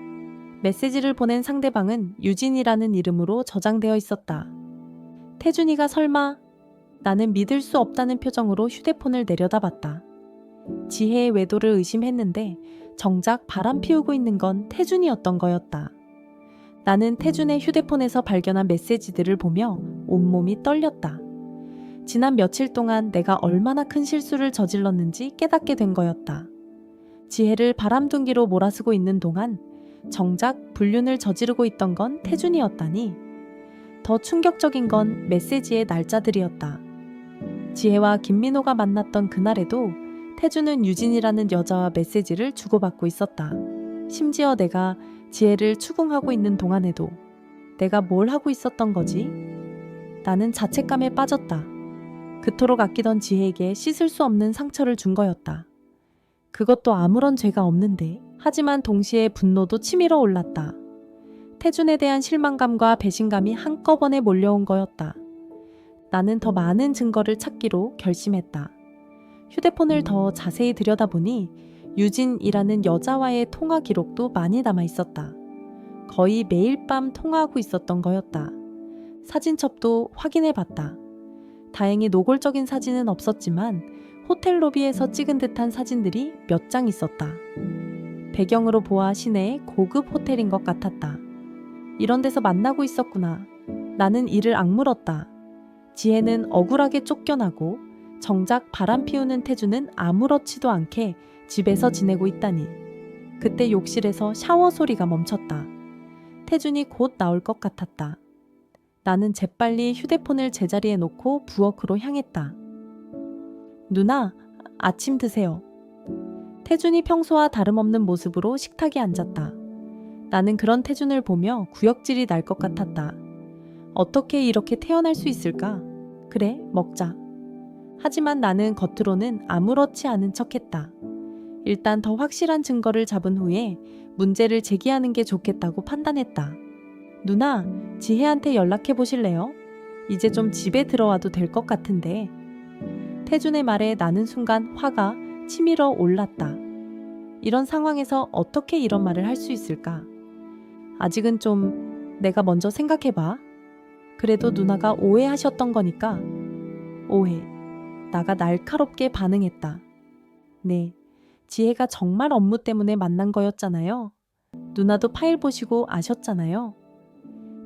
메시지를 보낸 상대방은 유진이라는 이름으로 저장되어 있었다. 태준이가 설마? 나는 믿을 수 없다는 표정으로 휴대폰을 내려다봤다. 지혜의 외도를 의심했는데 정작 바람 피우고 있는 건 태준이었던 거였다. 나는 태준의 휴대폰에서 발견한 메시지들을 보며 온몸이 떨렸다. 지난 며칠 동안 내가 얼마나 큰 실수를 저질렀는지 깨닫게 된 거였다. 지혜를 바람둥기로 몰아쓰고 있는 동안 정작 불륜을 저지르고 있던 건 태준이었다니. 더 충격적인 건 메시지의 날짜들이었다. 지혜와 김민호가 만났던 그날에도 태준은 유진이라는 여자와 메시지를 주고받고 있었다. 심지어 내가 지혜를 추궁하고 있는 동안에도 내가 뭘 하고 있었던 거지? 나는 자책감에 빠졌다. 그토록 아끼던 지혜에게 씻을 수 없는 상처를 준 거였다. 그것도 아무런 죄가 없는데. 하지만 동시에 분노도 치밀어 올랐다. 태준에 대한 실망감과 배신감이 한꺼번에 몰려온 거였다. 나는 더 많은 증거를 찾기로 결심했다. 휴대폰을 더 자세히 들여다보니 유진이라는 여자와의 통화 기록도 많이 남아 있었다. 거의 매일 밤 통화하고 있었던 거였다. 사진첩도 확인해 봤다. 다행히 노골적인 사진은 없었지만 호텔 로비에서 찍은 듯한 사진들이 몇 장 있었다. 배경으로 보아 시내의 고급 호텔인 것 같았다. 이런 데서 만나고 있었구나. 나는 이를 악물었다. 지혜는 억울하게 쫓겨나고 정작 바람 피우는 태주는 아무렇지도 않게 집에서 지내고 있다니. 그때 욕실에서 샤워 소리가 멈췄다. 태준이 곧 나올 것 같았다. 나는 재빨리 휴대폰을 제자리에 놓고 부엌으로 향했다. 누나, 아침 드세요. 태준이 평소와 다름없는 모습으로 식탁에 앉았다. 나는 그런 태준을 보며 구역질이 날 것 같았다. 어떻게 이렇게 태어날 수 있을까? 그래, 먹자. 하지만 나는 겉으로는 아무렇지 않은 척했다. 일단 더 확실한 증거를 잡은 후에 문제를 제기하는 게 좋겠다고 판단했다. 누나, 지혜한테 연락해 보실래요? 이제 좀 집에 들어와도 될 것 같은데. 태준의 말에 나는 순간 화가 치밀어 올랐다. 이런 상황에서 어떻게 이런 말을 할 수 있을까? 아직은 좀 내가 먼저 생각해봐. 그래도 누나가 오해하셨던 거니까. 오해. 나가 날카롭게 반응했다. 네, 지혜가 정말 업무 때문에 만난 거였잖아요. 누나도 파일 보시고 아셨잖아요.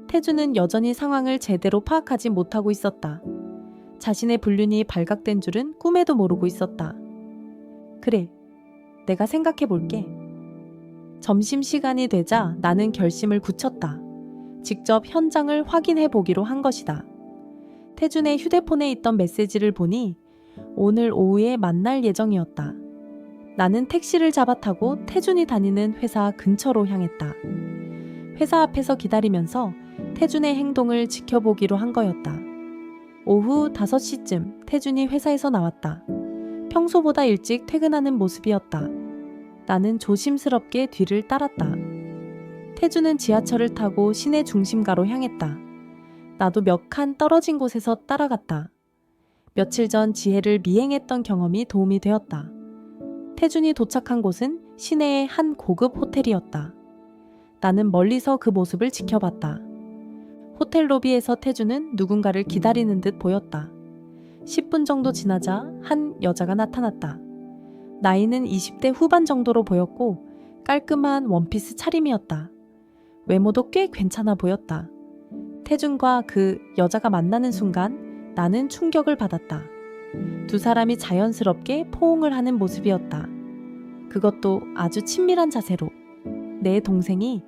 태주는 여전히 상황을 제대로 파악하지 못하고 있었다. 자신의 불륜이 발각된 줄은 꿈에도 모르고 있었다. 그래, 내가 생각해 볼게. 점심시간이 되자 나는 결심을 굳혔다. 직접 현장을 확인해 보기로 한 것이다. 태준의 휴대폰에 있던 메시지를 보니 오늘 오후에 만날 예정이었다. 나는 택시를 잡아 타고 태준이 다니는 회사 근처로 향했다. 회사 앞에서 기다리면서 태준의 행동을 지켜보기로 한 거였다. 오후 5시쯤 태준이 회사에서 나왔다. 평소보다 일찍 퇴근하는 모습이었다. 나는 조심스럽게 뒤를 따랐다. 태준은 지하철을 타고 시내 중심가로 향했다. 나도 몇 칸 떨어진 곳에서 따라갔다. 며칠 전 지혜를 미행했던 경험이 도움이 되었다. 태준이 도착한 곳은 시내의 한 고급 호텔이었다. 나는 멀리서 그 모습을 지켜봤다. 호텔 로비에서 태준은 누군가를 기다리는 듯 보였다. 10분 정도 지나자 한 여자가 나타났다. 나이는 20대 후반 정도로 보였고 깔끔한 원피스 차림이었다. 외모도 꽤 괜찮아 보였다. 태준과 그 여자가 만나는 순간 나는 충격을 받았다. 두 사람이 자연스럽게 포옹을 하는 모습이었다. 그것도 아주 친밀한 자세로. 내 동생이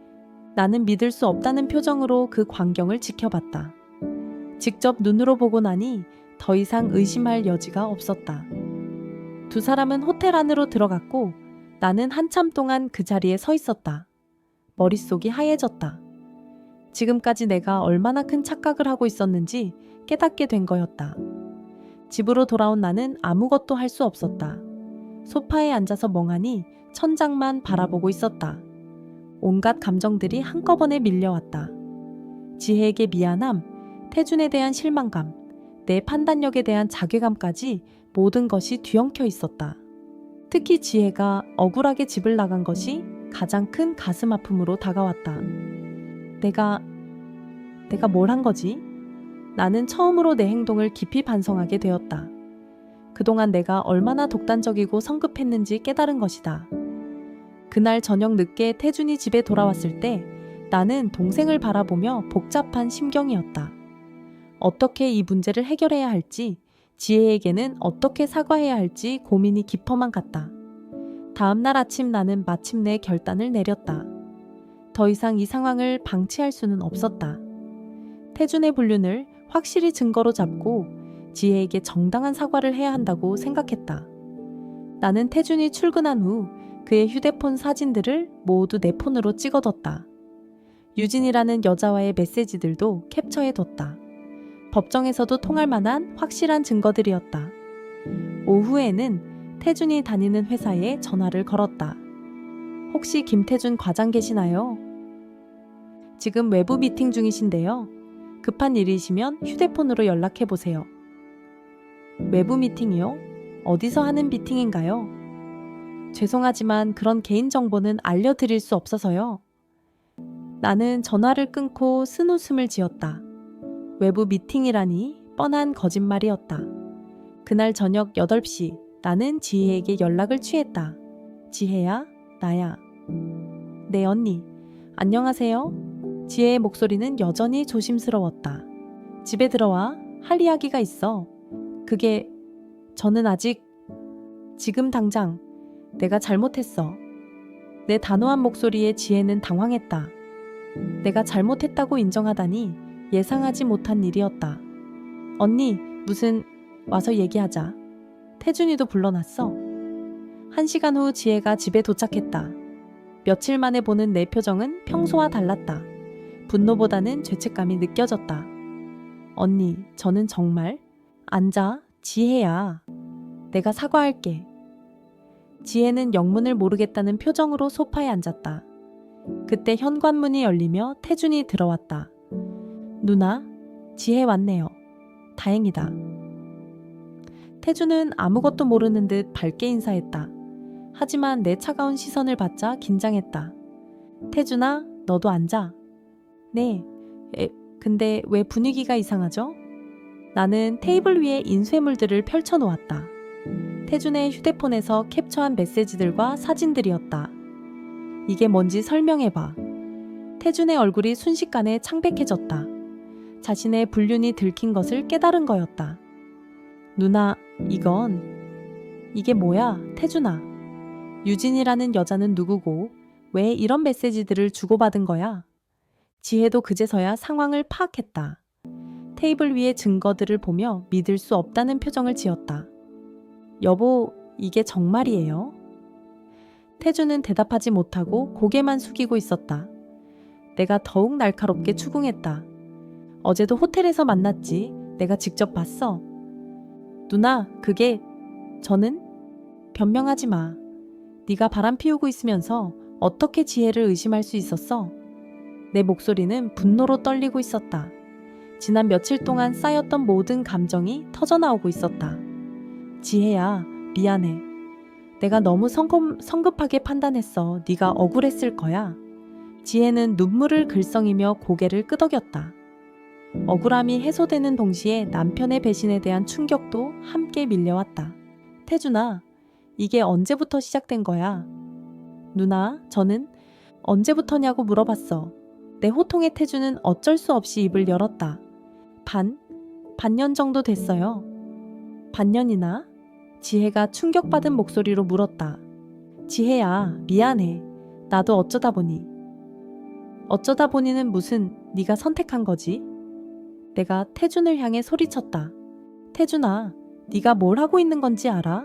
나는 믿을 수 없다는 표정으로 그 광경을 지켜봤다. 직접 눈으로 보고 나니 더 이상 의심할 여지가 없었다. 두 사람은 호텔 안으로 들어갔고 나는 한참 동안 그 자리에 서 있었다. 머릿속이 하얘졌다. 지금까지 내가 얼마나 큰 착각을 하고 있었는지 깨닫게 된 거였다. 집으로 돌아온 나는 아무것도 할 수 없었다. 소파에 앉아서 멍하니 천장만 바라보고 있었다. 온갖 감정들이 한꺼번에 밀려왔다. 지혜에게 미안함, 태준에 대한 실망감, 내 판단력에 대한 자괴감까지 모든 것이 뒤엉켜 있었다. 특히 지혜가 억울하게 집을 나간 것이 가장 큰 가슴 아픔으로 다가왔다. 내가 뭘 한 거지? 나는 처음으로 내 행동을 깊이 반성하게 되었다. 그동안 내가 얼마나 독단적이고 성급했는지 깨달은 것이다. 그날 저녁 늦게 태준이 집에 돌아왔을 때 나는 동생을 바라보며 복잡한 심경이었다. 어떻게 이 문제를 해결해야 할지, 지혜에게는 어떻게 사과해야 할지 고민이 깊어만 갔다. 다음날 아침 나는 마침내 결단을 내렸다. 더 이상 이 상황을 방치할 수는 없었다. 태준의 불륜을 확실히 증거로 잡고 지혜에게 정당한 사과를 해야 한다고 생각했다. 나는 태준이 출근한 후 그의 휴대폰 사진들을 모두 내 폰으로 찍어뒀다. 유진이라는 여자와의 메시지들도 캡처해뒀다. 법정에서도 통할 만한 확실한 증거들이었다. 오후에는 태준이 다니는 회사에 전화를 걸었다. 혹시 김태준 과장 계시나요? 지금 외부 미팅 중이신데요. 급한 일이시면 휴대폰으로 연락해보세요. 외부 미팅이요? 어디서 하는 미팅인가요? 죄송하지만 그런 개인정보는 알려드릴 수 없어서요. 나는 전화를 끊고 쓴웃음을 지었다. 외부 미팅이라니 뻔한 거짓말이었다. 그날 저녁 8시 나는 지혜에게 연락을 취했다. 지혜야, 나야. 네 언니. 안녕하세요. 지혜의 목소리는 여전히 조심스러웠다. 집에 들어와. 할 이야기가 있어. 그게 저는 아직 지금 당장 내가 잘못했어. 내 단호한 목소리에 지혜는 당황했다. 내가 잘못했다고 인정하다니 예상하지 못한 일이었다. 언니, 무슨 와서 얘기하자. 태준이도 불러놨어. 1시간 후 지혜가 집에 도착했다. 며칠 만에 보는 내 표정은 평소와 달랐다. 분노보다는 죄책감이 느껴졌다. 언니, 저는 정말 앉아, 지혜야. 내가 사과할게. 지혜는 영문을 모르겠다는 표정으로 소파에 앉았다. 그때 현관문이 열리며 태준이 들어왔다. 누나, 지혜 왔네요. 다행이다. 태준은 아무것도 모르는 듯 밝게 인사했다. 하지만 내 차가운 시선을 받자 긴장했다. 태준아, 너도 앉아. 네. 근데 왜 분위기가 이상하죠? 나는 테이블 위에 인쇄물들을 펼쳐놓았다. 태준의 휴대폰에서 캡처한 메시지들과 사진들이었다. 이게 뭔지 설명해봐. 태준의 얼굴이 순식간에 창백해졌다. 자신의 불륜이 들킨 것을 깨달은 거였다. 누나, 이게 뭐야, 태준아. 유진이라는 여자는 누구고 왜 이런 메시지들을 주고받은 거야? 지혜도 그제서야 상황을 파악했다. 테이블 위의 증거들을 보며 믿을 수 없다는 표정을 지었다. 여보, 이게 정말이에요? 태준은 대답하지 못하고 고개만 숙이고 있었다. 내가 더욱 날카롭게 추궁했다. 어제도 호텔에서 만났지. 내가 직접 봤어. 누나, 저는? 변명하지 마. 네가 바람 피우고 있으면서 어떻게 지혜를 의심할 수 있었어? 내 목소리는 분노로 떨리고 있었다. 지난 며칠 동안 쌓였던 모든 감정이 터져나오고 있었다. 지혜야, 미안해. 내가 너무 성급하게 판단했어. 네가 억울했을 거야. 지혜는 눈물을 글썽이며 고개를 끄덕였다. 억울함이 해소되는 동시에 남편의 배신에 대한 충격도 함께 밀려왔다. 태준아, 이게 언제부터 시작된 거야? 누나, 저는 언제부터냐고 물어봤어. 내 호통에 태준은 어쩔 수 없이 입을 열었다. 반년 정도 됐어요. 반년이나? 지혜가 충격받은 목소리로 물었다. 지혜야, 미안해. 나도 어쩌다 보니는 무슨 네가 선택한 거지? 내가 태준을 향해 소리쳤다. 태준아, 네가 뭘 하고 있는 건지 알아?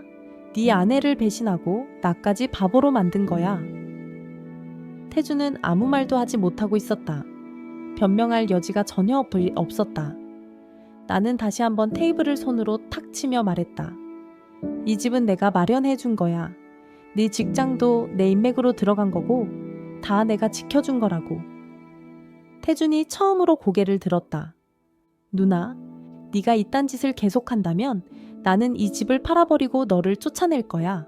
네 아내를 배신하고 나까지 바보로 만든 거야. 태준은 아무 말도 하지 못하고 있었다. 변명할 여지가 전혀 없었다. 나는 다시 한번 테이블을 손으로 탁 치며 말했다. 이 집은 내가 마련해 준 거야. 네 직장도 내 인맥으로 들어간 거고 다 내가 지켜준 거라고. 태준이 처음으로 고개를 들었다. 누나, 네가 이딴 짓을 계속한다면 나는 이 집을 팔아버리고 너를 쫓아낼 거야.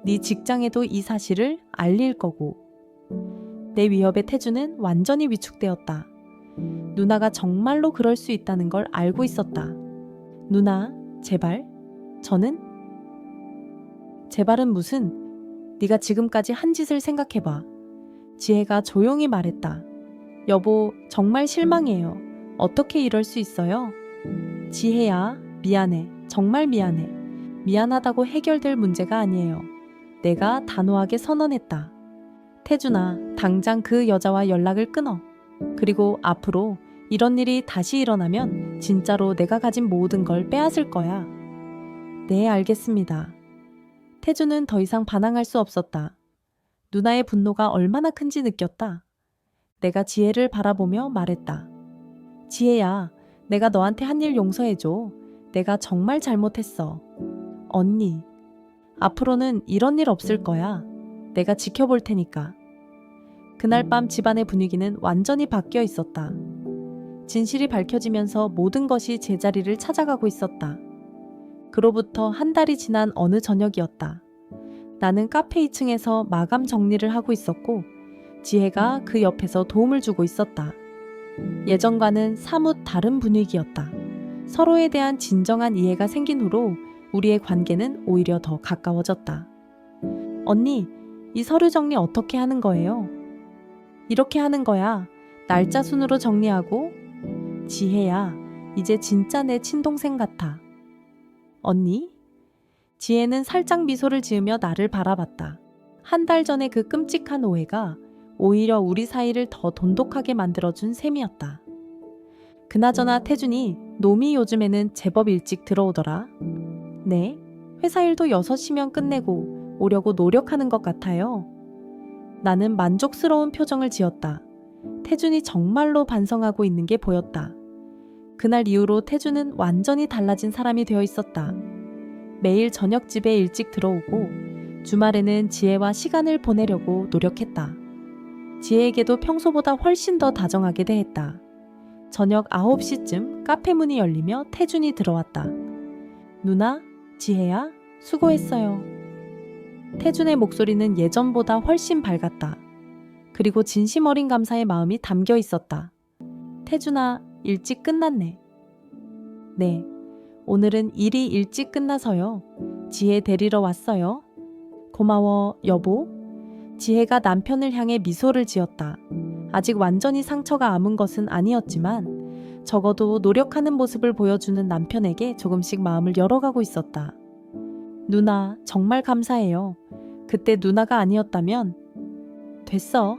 네 직장에도 이 사실을 알릴 거고. 내 위협에 태준은 완전히 위축되었다. 누나가 정말로 그럴 수 있다는 걸 알고 있었다. 누나, 제발. 제발은 무슨? 네가 지금까지 한 짓을 생각해봐. 지혜가 조용히 말했다. 여보, 정말 실망해요. 어떻게 이럴 수 있어요? 지혜야, 미안해. 정말 미안해. 미안하다고 해결될 문제가 아니에요. 내가 단호하게 선언했다. 태준아, 당장 그 여자와 연락을 끊어. 그리고 앞으로 이런 일이 다시 일어나면 진짜로 내가 가진 모든 걸 빼앗을 거야. 네, 알겠습니다. 태준은 더 이상 반항할 수 없었다. 누나의 분노가 얼마나 큰지 느꼈다. 내가 지혜를 바라보며 말했다. 지혜야, 내가 너한테 한 일 용서해줘. 내가 정말 잘못했어. 언니, 앞으로는 이런 일 없을 거야. 내가 지켜볼 테니까. 그날 밤 집안의 분위기는 완전히 바뀌어 있었다. 진실이 밝혀지면서 모든 것이 제자리를 찾아가고 있었다. 그로부터 한 달이 지난 어느 저녁이었다. 나는 카페 2층에서 마감 정리를 하고 있었고 지혜가 그 옆에서 도움을 주고 있었다. 예전과는 사뭇 다른 분위기였다. 서로에 대한 진정한 이해가 생긴 후로 우리의 관계는 오히려 더 가까워졌다. 언니, 이 서류 정리 어떻게 하는 거예요? 이렇게 하는 거야. 날짜 순으로 정리하고. 지혜야, 이제 진짜 내 친동생 같아. 언니? 지혜는 살짝 미소를 지으며 나를 바라봤다. 한 달 전에 그 끔찍한 오해가 오히려 우리 사이를 더 돈독하게 만들어준 셈이었다. 그나저나 태준이, 놈이 요즘에는 제법 일찍 들어오더라. 네, 회사 일도 6시면 끝내고 오려고 노력하는 것 같아요. 나는 만족스러운 표정을 지었다. 태준이 정말로 반성하고 있는 게 보였다. 그날 이후로 태준은 완전히 달라진 사람이 되어 있었다. 매일 저녁 집에 일찍 들어오고 주말에는 지혜와 시간을 보내려고 노력했다. 지혜에게도 평소보다 훨씬 더 다정하게 대했다. 저녁 9시쯤 카페 문이 열리며 태준이 들어왔다. 누나, 지혜야, 수고했어요. 태준의 목소리는 예전보다 훨씬 밝았다. 그리고 진심 어린 감사의 마음이 담겨 있었다. 태준아, 일찍 끝났네. 네, 오늘은 일이 일찍 끝나서요. 지혜 데리러 왔어요. 고마워, 여보. 지혜가 남편을 향해 미소를 지었다. 아직 완전히 상처가 아문 것은 아니었지만 적어도 노력하는 모습을 보여주는 남편에게 조금씩 마음을 열어가고 있었다. 누나, 정말 감사해요. 그때 누나가 아니었다면. 됐어.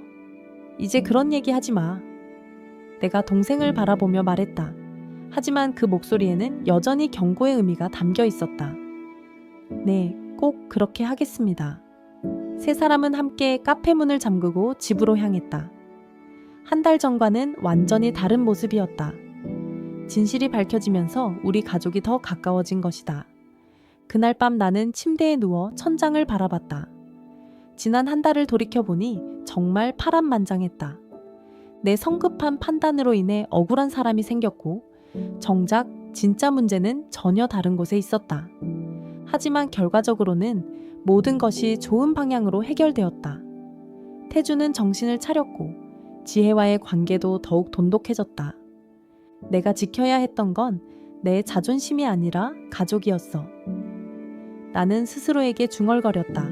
이제 그런 얘기 하지 마. 내가 동생을 바라보며 말했다. 하지만 그 목소리에는 여전히 경고의 의미가 담겨 있었다. 네, 꼭 그렇게 하겠습니다. 세 사람은 함께 카페 문을 잠그고 집으로 향했다. 한 달 전과는 완전히 다른 모습이었다. 진실이 밝혀지면서 우리 가족이 더 가까워진 것이다. 그날 밤 나는 침대에 누워 천장을 바라봤다. 지난 한 달을 돌이켜보니 정말 파란만장했다. 내 성급한 판단으로 인해 억울한 사람이 생겼고 정작 진짜 문제는 전혀 다른 곳에 있었다. 하지만 결과적으로는 모든 것이 좋은 방향으로 해결되었다. 태주는 정신을 차렸고 지혜와의 관계도 더욱 돈독해졌다. 내가 지켜야 했던 건 내 자존심이 아니라 가족이었어. 나는 스스로에게 중얼거렸다.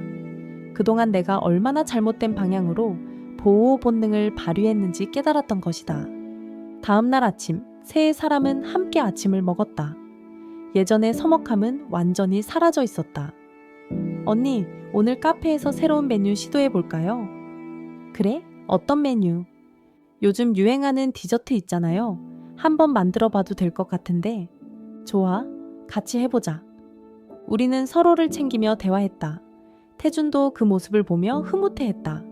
그동안 내가 얼마나 잘못된 방향으로 보호 본능을 발휘했는지 깨달았던 것이다. 다음 날 아침, 세 사람은 함께 아침을 먹었다. 예전의 서먹함은 완전히 사라져 있었다. 언니, 오늘 카페에서 새로운 메뉴 시도해 볼까요? 그래? 어떤 메뉴? 요즘 유행하는 디저트 있잖아요. 한번 만들어 봐도 될 것 같은데. 좋아, 같이 해보자. 우리는 서로를 챙기며 대화했다. 태준도 그 모습을 보며 흐뭇해했다.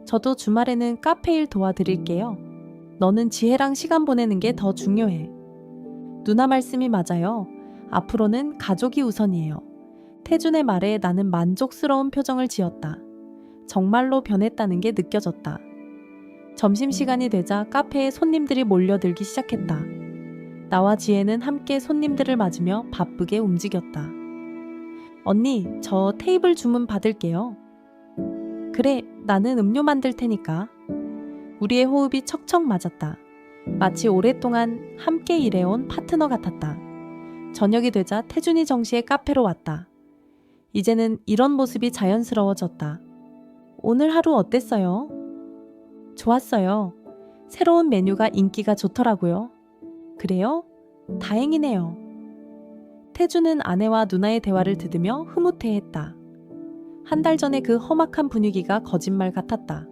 저도 주말에는 카페 일 도와드릴게요. 너는 지혜랑 시간 보내는 게 더 중요해. 누나 말씀이 맞아요. 앞으로는 가족이 우선이에요. 태준의 말에 나는 만족스러운 표정을 지었다. 정말로 변했다는 게 느껴졌다. 점심시간이 되자 카페에 손님들이 몰려들기 시작했다. 나와 지혜는 함께 손님들을 맞으며 바쁘게 움직였다. 언니, 저 테이블 주문 받을게요. 그래, 나는 음료 만들 테니까. 우리의 호흡이 척척 맞았다. 마치 오랫동안 함께 일해온 파트너 같았다. 저녁이 되자 태준이 정시에 카페로 왔다. 이제는 이런 모습이 자연스러워졌다. 오늘 하루 어땠어요? 좋았어요. 새로운 메뉴가 인기가 좋더라고요. 그래요? 다행이네요. 태준은 아내와 누나의 대화를 들으며 흐뭇해했다. 한 달 전에 그 험악한 분위기가 거짓말 같았다.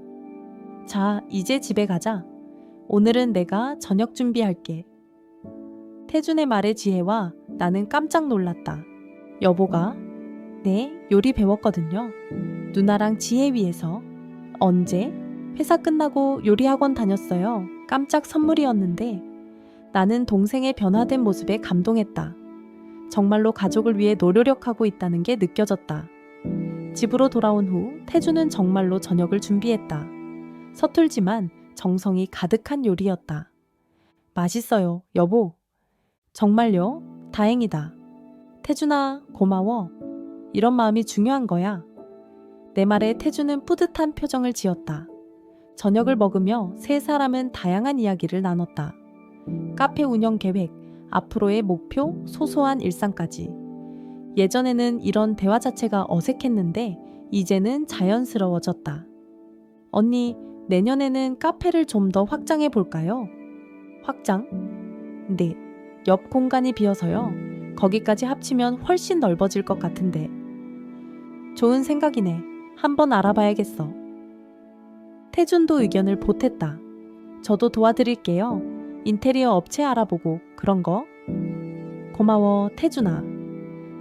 자, 이제 집에 가자. 오늘은 내가 저녁 준비할게. 태준의 말에 지혜와 나는 깜짝 놀랐다. 여보가? 네, 요리 배웠거든요. 누나랑 지혜 위해서. 언제? 회사 끝나고 요리학원 다녔어요. 깜짝 선물이었는데 나는 동생의 변화된 모습에 감동했다. 정말로 가족을 위해 노력하고 있다는 게 느껴졌다. 집으로 돌아온 후 태주는 정말로 저녁을 준비했다. 서툴지만 정성이 가득한 요리였다. 맛있어요, 여보. 정말요? 다행이다. 태준아, 고마워. 이런 마음이 중요한 거야. 내 말에 태주는 뿌듯한 표정을 지었다. 저녁을 먹으며 세 사람은 다양한 이야기를 나눴다. 카페 운영 계획, 앞으로의 목표, 소소한 일상까지. 예전에는 이런 대화 자체가 어색했는데 이제는 자연스러워졌다. 언니, 내년에는 카페를 좀 더 확장해 볼까요? 확장? 네. 옆 공간이 비어서요. 거기까지 합치면 훨씬 넓어질 것 같은데. 좋은 생각이네. 한번 알아봐야겠어. 태준도 의견을 보탰다. 저도 도와드릴게요. 인테리어 업체 알아보고 그런 거. 고마워, 태준아.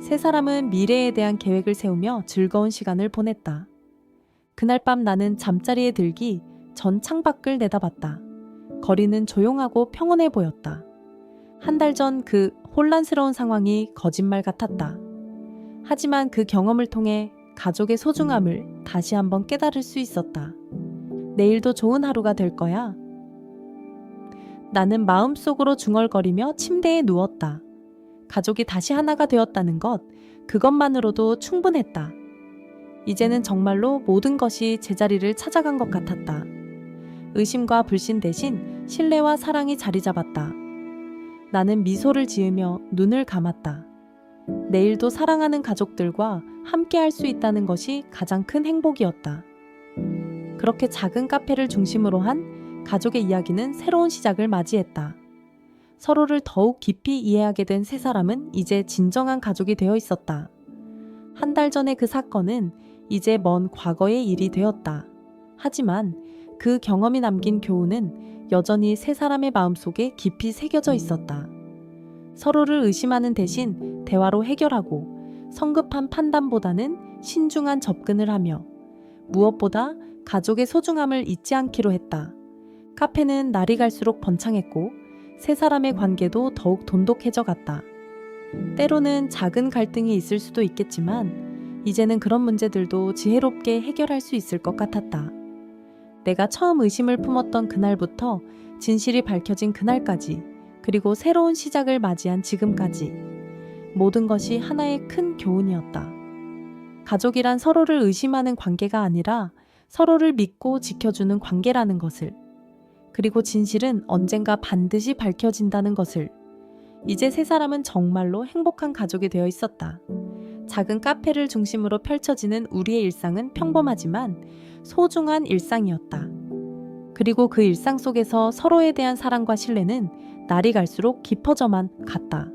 세 사람은 미래에 대한 계획을 세우며 즐거운 시간을 보냈다. 그날 밤 나는 잠자리에 들기 전 창밖을 내다봤다. 거리는 조용하고 평온해 보였다. 한 달 전 그 혼란스러운 상황이 거짓말 같았다. 하지만 그 경험을 통해 가족의 소중함을 다시 한번 깨달을 수 있었다. 내일도 좋은 하루가 될 거야. 나는 마음속으로 중얼거리며 침대에 누웠다. 가족이 다시 하나가 되었다는 것, 그것만으로도 충분했다. 이제는 정말로 모든 것이 제자리를 찾아간 것 같았다. 의심과 불신 대신 신뢰와 사랑이 자리 잡았다. 나는 미소를 지으며 눈을 감았다. 내일도 사랑하는 가족들과 함께 할 수 있다는 것이 가장 큰 행복이었다. 그렇게 작은 카페를 중심으로 한 가족의 이야기는 새로운 시작을 맞이했다. 서로를 더욱 깊이 이해하게 된 세 사람은 이제 진정한 가족이 되어 있었다. 한 달 전의 그 사건은 이제 먼 과거의 일이 되었다. 하지만 그 경험이 남긴 교훈은 여전히 세 사람의 마음속에 깊이 새겨져 있었다. 서로를 의심하는 대신 대화로 해결하고 성급한 판단보다는 신중한 접근을 하며 무엇보다 가족의 소중함을 잊지 않기로 했다. 카페는 날이 갈수록 번창했고 세 사람의 관계도 더욱 돈독해져 갔다. 때로는 작은 갈등이 있을 수도 있겠지만 이제는 그런 문제들도 지혜롭게 해결할 수 있을 것 같았다. 내가 처음 의심을 품었던 그날부터 진실이 밝혀진 그날까지, 그리고 새로운 시작을 맞이한 지금까지 모든 것이 하나의 큰 교훈이었다. 가족이란 서로를 의심하는 관계가 아니라 서로를 믿고 지켜주는 관계라는 것을, 그리고 진실은 언젠가 반드시 밝혀진다는 것을. 이제 세 사람은 정말로 행복한 가족이 되어 있었다. 작은 카페를 중심으로 펼쳐지는 우리의 일상은 평범하지만 소중한 일상이었다. 그리고 그 일상 속에서 서로에 대한 사랑과 신뢰는 날이 갈수록 깊어져만 갔다.